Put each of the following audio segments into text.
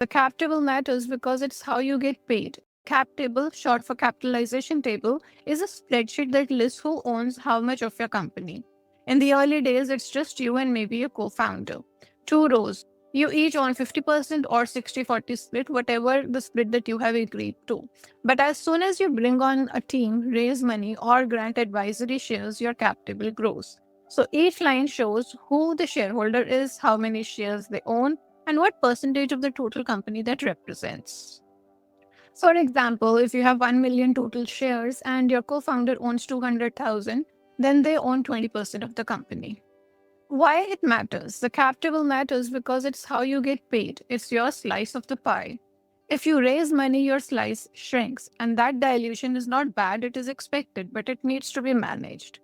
The cap table matters because it's how you get paid. Cap table, short for capitalization table, is a spreadsheet that lists who owns how much of your company. In the early days, it's just you and maybe a co-founder. Two rows. You each own 50% or 60-40 split, whatever the split that you have agreed to. But as soon as you bring on a team, raise money, or grant advisory shares, your cap table grows. So each line shows who the shareholder is, how many shares they own, and what percentage of the total company that represents. For example, if you have 1 million total shares and your co-founder owns 200,000, then they own 20% of the company. Why it matters? The cap table matters because it's how you get paid. It's your slice of the pie. If you raise money, your slice shrinks, and that dilution is not bad, it is expected, but it needs to be managed.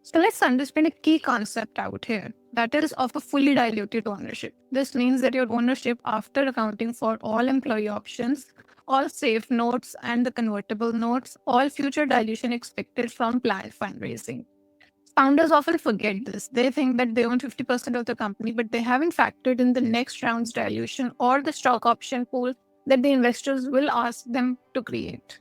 So let's understand a key concept out here, that is of a fully diluted ownership. This means that your ownership after accounting for all employee options, all safe notes and the convertible notes, all future dilution expected from planned fundraising. Founders often forget this. They think that they own 50% of the company, but they haven't factored in the next round's dilution or the stock option pool that the investors will ask them to create.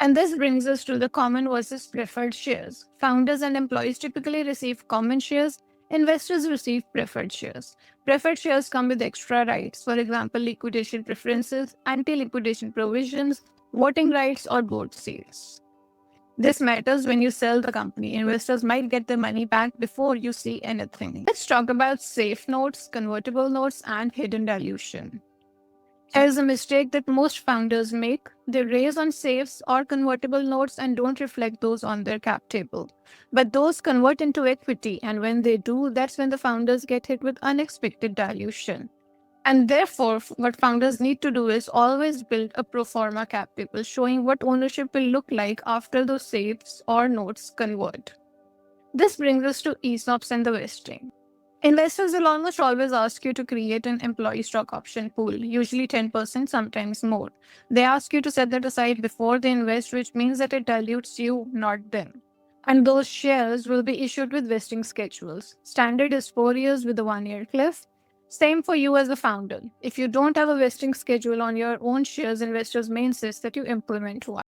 And this brings us to the common versus preferred shares. Founders and employees typically receive common shares, investors receive preferred shares. Preferred shares come with extra rights, for example, liquidation preferences, anti liquidation provisions, voting rights, or board seats. This matters when you sell the company. Investors might get the money back before you see anything. Let's talk about safe notes, convertible notes, and hidden dilution. Here's a mistake that most founders make. They raise on safes or convertible notes and don't reflect those on their cap table. But those convert into equity, and when they do, that's when the founders get hit with unexpected dilution. And therefore, what founders need to do is always build a pro forma cap table showing what ownership will look like after those safes or notes convert. This brings us to ESOPs and the vesting. Investors will almost always ask you to create an employee stock option pool, usually 10%, sometimes more. They ask you to set that aside before they invest, which means that it dilutes you, not them. And those shares will be issued with vesting schedules. Standard is 4 years with a 1-year cliff. Same for you as a founder. If you don't have a vesting schedule on your own shares, investors may insist that you implement one.